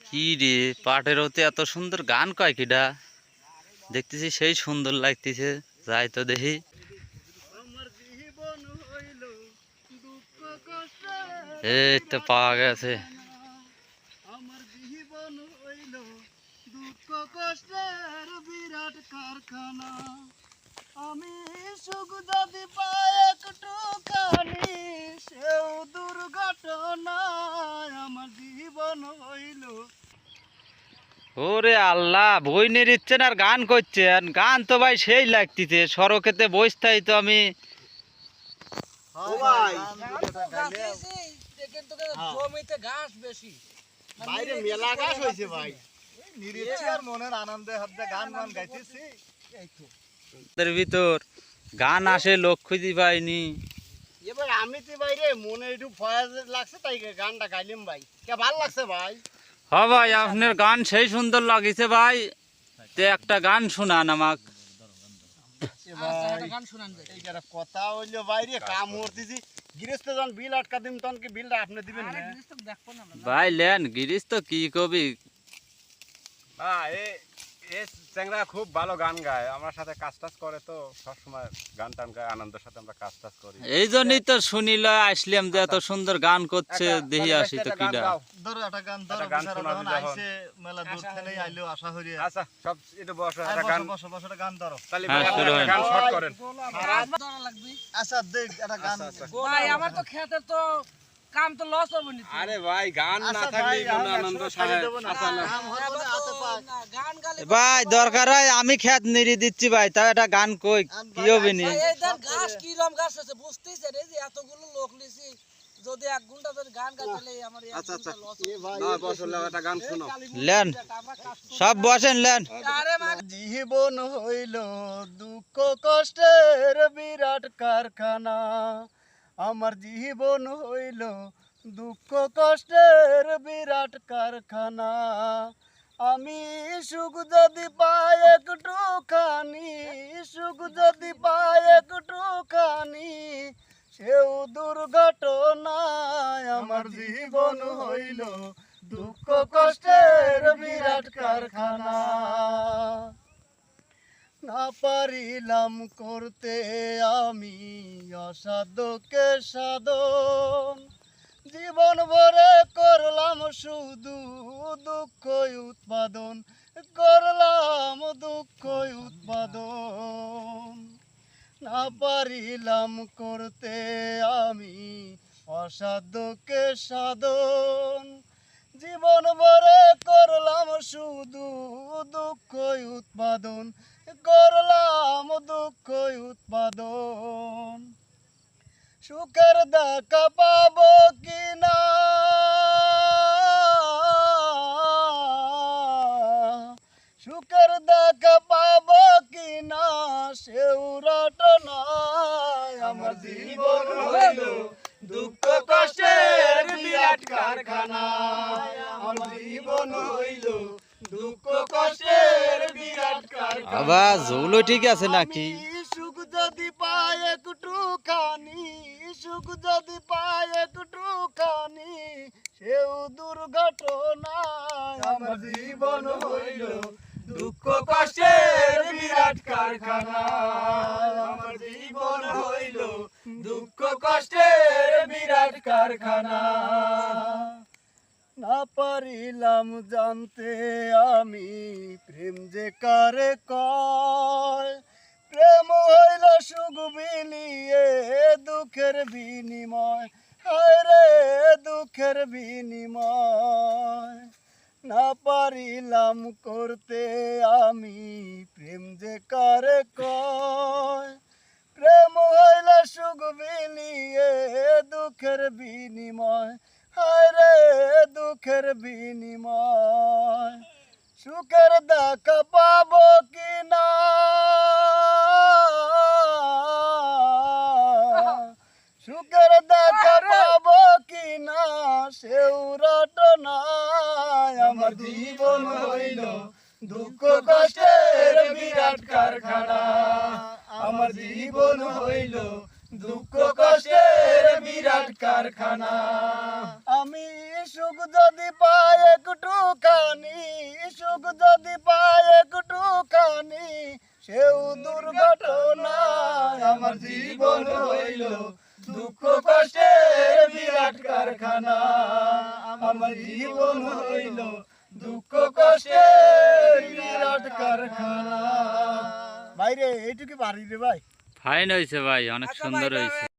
কি রে, পাটের ওতে এত সুন্দর গান কয় কিডা? দেখতেছি সেই সুন্দর লাগতেছে, যাই তো দেখি। এই তো পাওয়া গেছে। আমার জীবন হইল দুঃখ কষ্টের বিরাট কারখানা। আমি সুখ যদি পাই একটুখানি, সেও দুর্ঘটনা। আমার জীবন হইল। ওরে আল্লাহ, বই নিচ্ছেন আর গান করছেন। গান তো ভাই সেই লাগতেছে, সড়কেতে বসতাই তো আমি। জমিতে ঘাস বেশি, বাইরে মেলা ঘাস হয়েছে ভাই। নিরিচ্ছি আর মনের আনন্দে হাতে গান গান গাইতেছি। এই তো এর ভিতর গান আসে, লোক খুঁজি পাইনি। এবার আমি তো বাইরে মনে একটু ফয়াজ লাগছে, তাই গানটা গাইলাম ভাই। কে ভালো লাগছে ভাই? হ ভাই, আপনার গান সেই সুন্দর লাগিছে ভাই। তে একটা গান শোনান আমাক। কথা হইলো বাইরে কাম করতেছি, গৃহস্থ যখন বিল আটকা দিম তখন কি বিলটা আপনি দিবেন না? ভাই লেন গিরিস তো কি কবি। চ্যাংরা খুব ভালো গান গায়, আমার সাথে কাজ টাজ করে, তো সবসময় গান টান গায়, আনন্দের সাথে আমরা কাজ টাজ করি। এই জন্যই তো শুনিল আসলাম যে এত সুন্দর গান করছে, দেখি আসি তো কিডা। ধরো একটা গান ধরো, একটা গান বিশারা শোনাবি যখন যখন। আইছে মেলা দূর থেকে আইলো আশা করি। আচ্ছা সব একটু বসো, আয় একটা বসো গান, বসো বসো, একটা গান ধরো। তাহলে হ্যাঁ, শুরু একটা হয়। গান শর্ট করেন। আচ্ছা দেখ একটা গান। ভাই আমার তো খেতের তো কাম তো লস হবে না। আরে ভাই গান না আচ্ছা থাকলে ভাই, কোনো আমি আনন্দ একশো সাহে টাকা দেবো না। আসা না। কাম হলো না, হাতে পাক। গান গালি ভাই দরকার হয় আমি খেত নিরি দিচ্ছি ভাই, তাও একটা গান কই কি হবে নি। ভাই এই দেন ঘাস কি রকম ঘাস আছে বুঝতেছেন, এই যে এতগুলো লোক লিছি, যদি 1 ঘন্টা ধরে গান গাইলে আমার এই আচ্ছা আচ্ছা লস। এ ভাই, না বসলে একটা গান শোনো। লেন সব বসেন লেন। আরে মা জীবন হইল দুঃখ কষ্টের বিরাট কারখানা। আমার জীবন হইল দুঃখ কষ্টের বিরাট কারখানা। আমি সুখ যদি পাই একটুখানি, সুখ যদি পাই একটুখানি, সেও দুর্ঘটনা। আমার জীবন হইল দুঃখ কষ্টের বিরাট কারখানা। না পারিলাম করতে আমি অসাধ্যকে সাধন, জীবন ভরে করলাম শুধু দুঃখ উৎপাদন, করলাম দুঃখ উৎপাদন। না পারিলাম করতে আমি অসাধ্যকে সাধন, জীবন ভরে করলাম শুধু দুঃখ উৎপাদন, করলাম দুঃখ উৎপাদন। সুখের দেখা পাবো কিনা, সুখের দেখা পাবো কিনা, সেও রটনা। আমার জীবন হইল দুঃখ কষ্টের বিরাট কারখানা। আমার জীবন হইল দুঃখ কষ্টের বিরাট কারখানা। আবার ঝোলো ঠিক আছে নাকি? আমি সুখ যদি পাই একটুখানি, সুখ যদি পাই একটুখানি, সেও দুর্ঘটনা। আমার জীবন হইল দুঃখ কষ্টের বিরাট কারখানা। আমার জীবন হইল দুঃখ কষ্টের বিরাট কারখানা। না পারিলাম জানতে আমি প্রেম যে কারে কয়, প্রেম হইল সুখ বিলিয়ে দুঃখের বিনিময়, হায় রে দুঃখের বিনিময়। না পারিলাম করতে আমি প্রেম যে কারে কয়, প্রেম হইল সুখ বিলিয়ে দুঃখের বিনিময়, হায় রে দুঃখের বিনিময়। সুখের দেখা পাবো কিনা, সুখের দেখা পাবো কিনা, সেও রটনা। আমার জীবন হইল দুঃখ কষ্টের বিরাট কারখানা। আমার জীবন হইল দুঃখ কষ্টের বিরাট কারখানা। আমি সুখ যদি পাই একটুখানি, দুর্ঘটনা আমার জীবন হইল দুঃখ কষ্টের বিরাট কারখানা আমার জীবন হইল দুঃখ কষ্টের বিরাট কারখানা। ভাই রে এইটুকু পারি রে ভাই। ফাইন হয়েছে ভাই, অনেক আচ্ছা সুন্দর ভাই, হয়েছে।